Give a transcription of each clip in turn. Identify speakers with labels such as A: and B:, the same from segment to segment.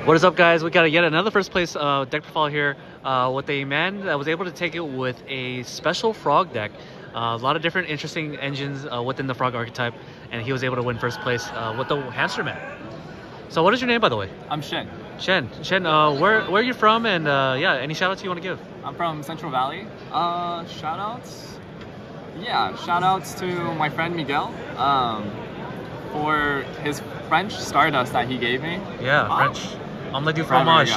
A: What is up, guys? We got yet another first place deck profile here with a man that was able to take it with a special frog deck. A lot of different interesting engines within the frog archetype, and he was able to win first place with the hamster man. So what is your name, by the way?
B: I'm Shen.
A: Shen, where are you from? And yeah, any shout outs you want to give?
B: I'm from Central Valley. Shout outs? Yeah, shout outs to my friend Miguel for his French Stardust that he gave me.
A: Yeah, French. Omelette du fromage.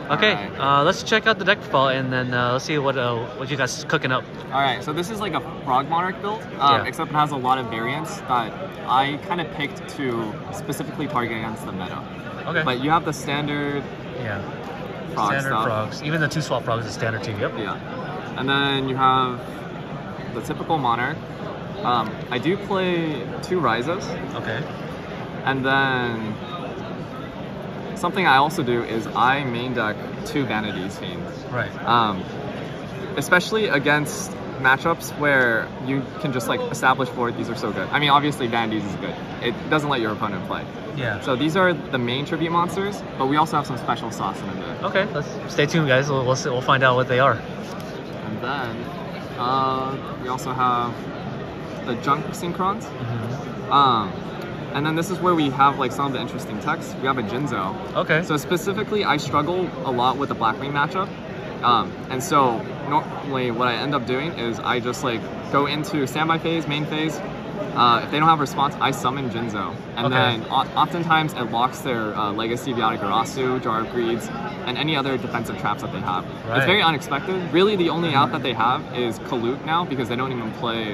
A: Okay,
B: right.
A: Let's check out the deck profile and then let's see what you guys cooking up.
B: All right, so this is like a Frog Monarch build, except it has a lot of variants that I kind of picked to specifically target against the meta.
A: Okay.
B: But you have the standard frog
A: standard
B: stuff.
A: frogs. Even the 2-swap frogs is standard too, yep.
B: Yeah. And then you have the typical Monarch. I do play 2 Ryzos.
A: Okay.
B: And then something I also do is I main deck 2 Vanities Fiends.
A: Right.
B: Especially against matchups where you can just like establish board. These are so good. I mean, obviously Vanities is good. It doesn't let your opponent play.
A: Yeah.
B: So these are the main tribute monsters, but we also have some special sauce in it.
A: Okay, let's stay tuned, guys. We'll find out what they are.
B: And then we also have the Junk Synchrons. And then this is where we have like some of the interesting techs. We have a Jinzo.
A: Okay.
B: So specifically, I struggle a lot with the Blackwing matchup. And so normally what I end up doing is I just like go into standby phase, main phase. If they don't have a response, I summon Jinzo. And then oftentimes it locks their Legacy Vyatagarasu, Jar of Greeds, and any other defensive traps that they have.
A: Right.
B: It's very unexpected. Really, the only out that they have is Kaluk now because they don't even play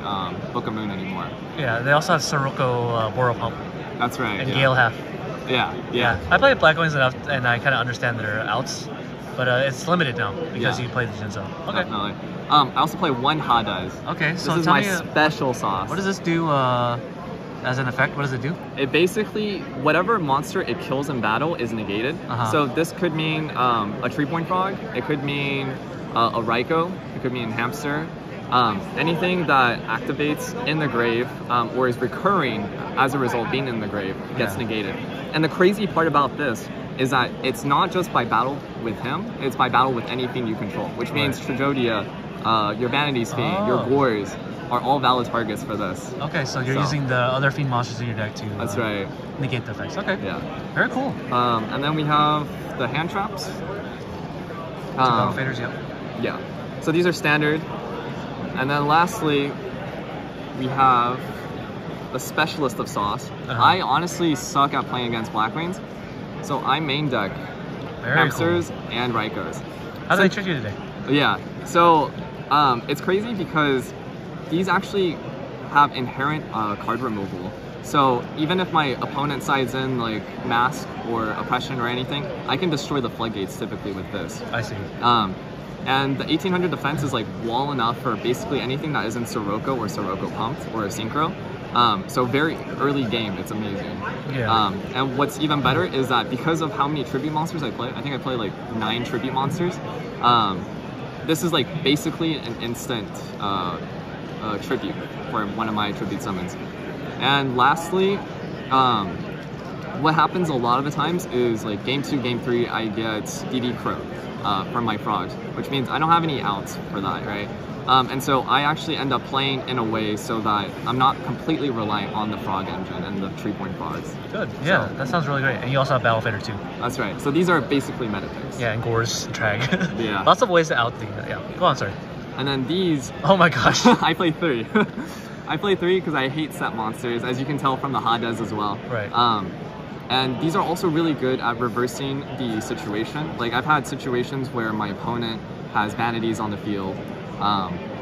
B: Book of Moon anymore.
A: Yeah, they also have Sirocco Boro Pump.
B: That's right.
A: And Gale Half.
B: Yeah.
A: I play Blackwings enough, and I kind of understand their outs, but it's limited now because you play the Jinzo. Okay.
B: Definitely. I also play 1 Hades.
A: Okay, so
B: this is
A: tell
B: my
A: me,
B: special sauce.
A: what does this do as an effect? What does it do?
B: It basically, whatever monster it kills in battle is negated. So this could mean a 3-point frog. It could mean a Ryko. It could mean hamster. Anything that activates in the grave or is recurring as a result being in the grave gets negated. And the crazy part about this is that it's not just by battle with him, it's by battle with anything you control, which means Trajodia, your Vanities Fiend, your Gores are all valid targets for this.
A: Okay, so you're using the other Fiend monsters in your deck to negate the effects. Okay.
B: Yeah.
A: Very cool.
B: And then we have the hand traps.
A: Battle faders,
B: Yeah. So these are standard. And then lastly, we have the Specialist of Sauce. I honestly suck at playing against Blackwings, so I main deck hamsters and Rykos.
A: How did they trick you today?
B: Yeah, so it's crazy because these actually have inherent card removal. So even if my opponent sides in like Mask or Oppression or anything, I can destroy the floodgates typically with this.
A: I see.
B: And the 1800 defense is like wall enough for basically anything that isn't Sirocco or Sirocco pumped or a Synchro. So very early game, it's amazing.
A: Yeah.
B: And what's even better is that because of how many tribute monsters I play, I think I play like 9 tribute monsters. This is like basically an instant tribute for one of my tribute summons. And lastly, what happens a lot of the times is like game 2, game 3, I get DD Crow from my frogs, which means I don't have any outs for that, right? And so I actually end up playing in a way so that I'm not completely reliant on the frog engine and the 3-point frogs.
A: Good, yeah, so that sounds really great. And you also have Battle Fader too.
B: That's right. So these are basically meta picks.
A: Yeah, and Gores, Trag.
B: Yeah.
A: Lots of ways to out the, go on, sorry.
B: And then these...
A: Oh my gosh.
B: I play 3. I play 3 because I hate set monsters, as you can tell from the Hades as well.
A: Right.
B: And these are also really good at reversing the situation. Like I've had situations where my opponent has Vanities on the field,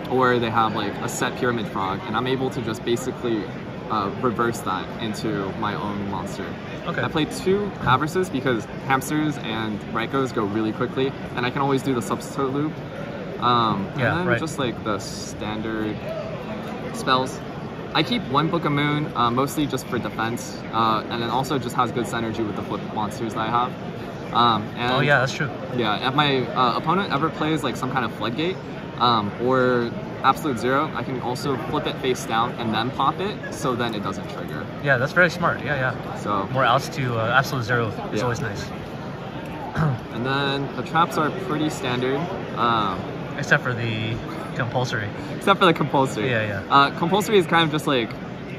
B: or they have like a set Pyramid Frog, and I'm able to just basically reverse that into my own monster.
A: Okay.
B: I play 2 Avarices because hamsters and Rykos go really quickly, and I can always do the substitute loop. And then just like the standard spells. I keep 1 Book of Moon, mostly just for defense, and then also just has good synergy with the flip monsters that I have. And,
A: oh yeah, that's true.
B: Yeah, if my opponent ever plays like some kind of Floodgate or Absolute Zero, I can also flip it face down and then pop it, so then it doesn't trigger.
A: Yeah, that's very smart. Yeah.
B: So
A: more outs to Absolute Zero is always nice.
B: And then the traps are pretty standard.
A: Except for the compulsory.
B: Except for the compulsory.
A: Yeah.
B: Compulsory is kind of just like,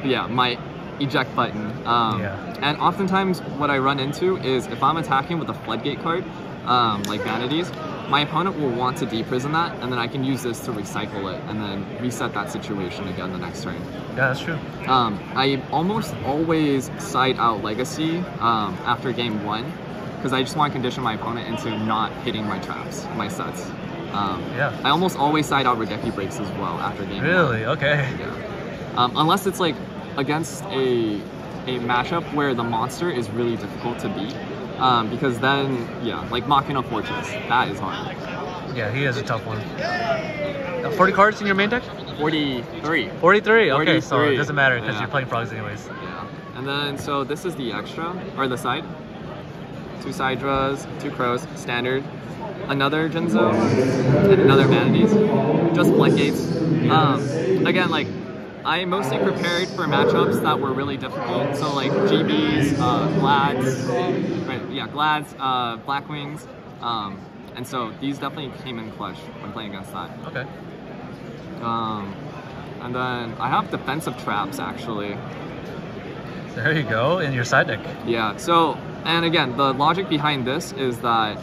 B: yeah, my eject button. And oftentimes what I run into is if I'm attacking with a floodgate card, like vanities, my opponent will want to deprison that, and then I can use this to recycle it and then reset that situation again the next turn.
A: Yeah, that's true.
B: I almost always side out Legacy after game 1, because I just want to condition my opponent into not hitting my traps, my sets.
A: Yeah.
B: I almost always side out Regeki breaks as well after game 1.
A: Really? Okay.
B: Yeah. Unless it's like against a matchup where the monster is really difficult to beat. Because then, yeah, like Machina Fortress, that is hard.
A: Yeah, he is a tough one. 40 cards in your main deck?
B: 43.
A: 43? Okay, so it doesn't matter because
B: Yeah.
A: you're playing frogs anyways.
B: Yeah. And then, so this is the extra, or the side. 2 side draws, 2 crows, standard. Another Jinzo, and another Vanities. Just floodgates. Again, like, I mostly prepared for matchups that were really difficult, so like GBs, Glads, right, yeah, Glads, Blackwings, and so these definitely came in clutch when playing against that.
A: Okay.
B: And then I have defensive traps actually.
A: There you go, in your side deck.
B: Yeah, so, and again, the logic behind this is that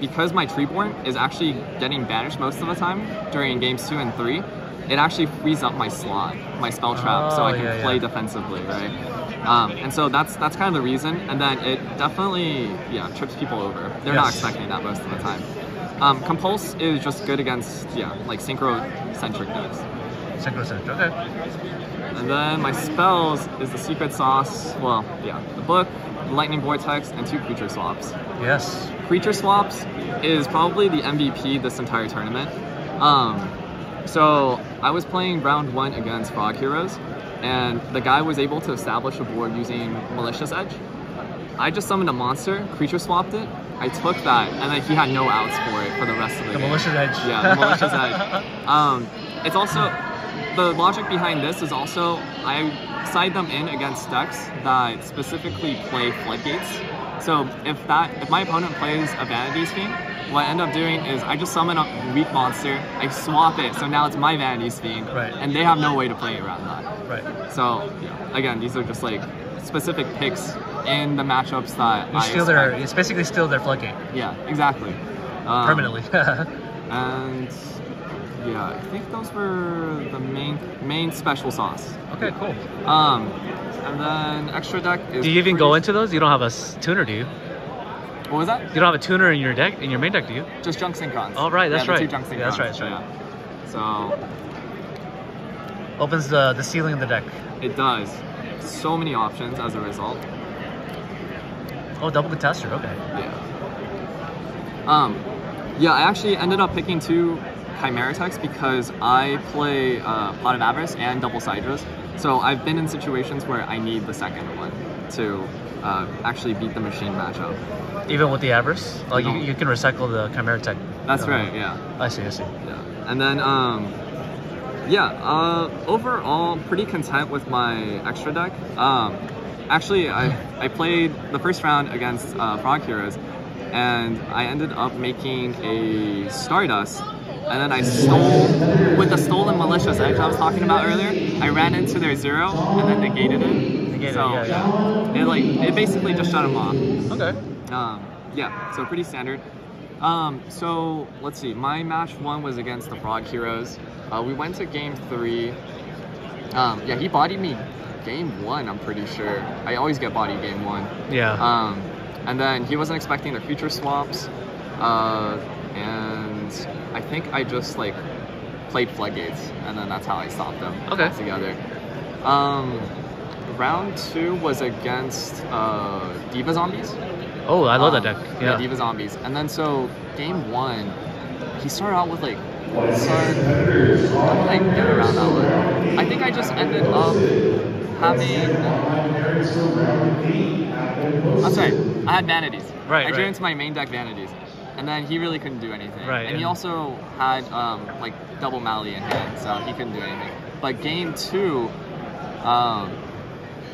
B: because my Treeborn is actually getting banished most of the time during games 2 and 3, it actually frees up my slot, my spell trap, so I can play defensively, right? And so that's kind of the reason, and then it definitely, trips people over. They're not expecting that most of the time. Compulse is just good against, like synchro-centric decks.
A: Synchro-centric, okay.
B: And then my spells is the Secret Sauce, well, the book, Lightning Vortex, and 2 creature swaps.
A: Yes.
B: Creature swaps is probably the MVP this entire tournament. So I was playing round 1 against Frog Heroes, and the guy was able to establish a board using Malicious Edge. I just summoned a monster, creature swapped it, I took that, and then he had no outs for it for the rest of the game.
A: Malicious Edge.
B: Yeah, the Malicious Edge. It's also, the logic behind this is also, I side them in against decks that specifically play floodgates. So if my opponent plays a Vanities Fiend, what I end up doing is I just summon a weak monster, I swap it, so now it's my Vanities Fiend, and they have no way to play around that.
A: Right.
B: So, again, these are just like specific picks in the matchups that
A: it's basically steal their floodgate.
B: Yeah, exactly.
A: Permanently.
B: And I think those were the main special sauce.
A: Okay, cool.
B: And then extra deck is.
A: Do you even go into those? You don't have a tuner, do you?
B: What was that?
A: You don't have a tuner in your deck, in your main deck, do you?
B: Just junk synchrons.
A: Oh, right, that's right.
B: 2 junk synchrons.
A: Yeah, that's right.
B: So.
A: Opens the ceiling of the deck.
B: It does. So many options as a result.
A: Oh, double contester, okay.
B: Yeah, I actually ended up picking 2 Chimera techs because I play Pot of Avarice and double Sidras. So I've been in situations where I need the second one to actually beat the machine matchup.
A: Even with the Avarice? Like you can recycle the Chimera tech.
B: That's right, yeah.
A: I see.
B: Yeah. And then, overall, pretty content with my extra deck. Actually, I played the first round against Frog Heroes, and I ended up making a Stardust, and then I stole, with the stolen Malicious Edge I was talking about earlier, I ran into their 0 and then negated it. It basically just shut them off.
A: Okay.
B: So pretty standard. So let's see, my match 1 was against the Frog Heroes. We went to game 3. He bodied me game 1, I'm pretty sure. I always get bodied game 1.
A: Yeah.
B: And then he wasn't expecting the creature swaps. And I think I just like played Floodgates, and then that's how I stopped them together. Round 2 was against Diva Zombies.
A: Oh, I love that deck. Yeah,
B: Diva Zombies. And then so game 1, he started out with like, how did I get around that one? I think I just ended up having, I'm sorry, I had Vanities. I drew into my main deck Vanities. And then he really couldn't do anything. And he also had like double Mali in hand, so he couldn't do anything. But game 2,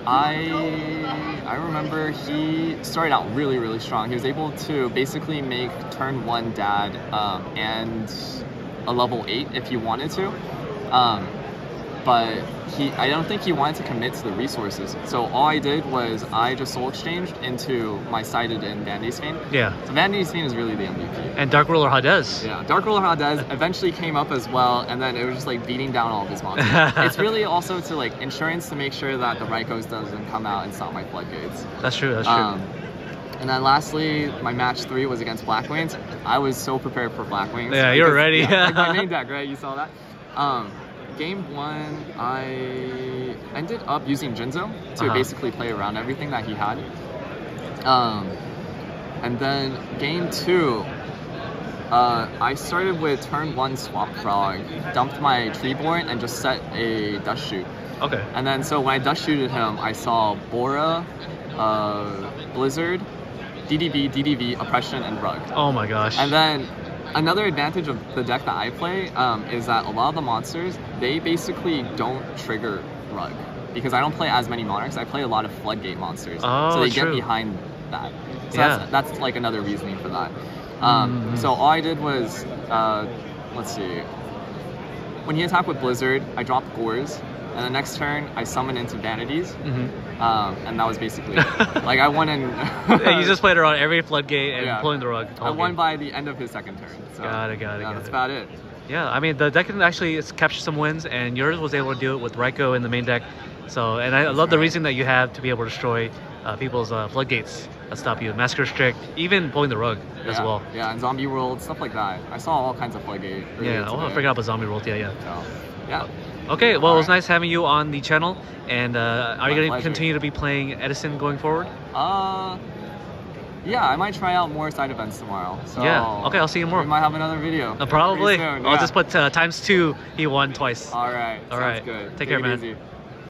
B: I remember he started out really, really strong. He was able to basically make turn 1 dad and a level 8 if he wanted to. But I don't think he wanted to commit to the resources. So all I did was I just soul exchanged into my sided in Vandy's Fane.
A: Yeah.
B: So Vandy's Fane is really the MVP.
A: And Dark Ruler Hades.
B: Yeah, Dark Ruler Hades eventually came up as well, and then it was just like beating down all of his monsters. It's really also to like insurance to make sure that the Rykos doesn't come out and stop my floodgates.
A: That's true, that's true.
B: And then lastly, my match 3 was against Black Wings. I was so prepared for Black Wings.
A: Yeah, you're ready.
B: Yeah, like my main deck, right? You saw that? Game 1, I ended up using Jinzo to basically play around everything that he had. And then game 2, I started with turn 1 Swap Frog, dumped my Treeborn, and just set a Dust Shoot.
A: Okay.
B: And then so when I Dust Shooted him, I saw Bora, Blizzard, DDB, DDV, Oppression, and Rug.
A: Oh my gosh.
B: And then another advantage of the deck that I play is that a lot of the monsters, they basically don't trigger Rug. Because I don't play as many Monarchs, I play a lot of Floodgate monsters.
A: Oh,
B: so they
A: true.
B: get behind that. So
A: Yeah.
B: that's like another reasoning for that. So all I did was, let's see. When he attacked with Blizzard, I dropped Gores. And the next turn, I summoned into Vanities. And that was basically it. Like, I won in...
A: Yeah, you just played around every floodgate and pulling the rug.
B: I won by the end of his second turn. So,
A: Got it.
B: that's about it.
A: Yeah, I mean, the deck can actually capture some wins, and yours was able to do it with Ryko in the main deck. So, and I love the reason that you have to be able to destroy people's floodgates that stop you. Massacre Strict, even pulling the rug as well.
B: Yeah, and Zombie World, stuff like that. I saw all kinds of floodgate.
A: Yeah, I forgot about Zombie World. Yeah.
B: So, yeah.
A: Okay, well, it was nice having you on the channel. And are you going to
B: pleasure.
A: continue to be playing Edison going forward?
B: Yeah, I might try out more side events tomorrow. So
A: Yeah, okay, I'll see you more.
B: We might have another video.
A: Probably.
B: Pretty soon,
A: I'll just put ×2, he won twice.
B: All right.
A: All right.
B: Sounds good.
A: Take care,
B: it
A: man.
B: Easy.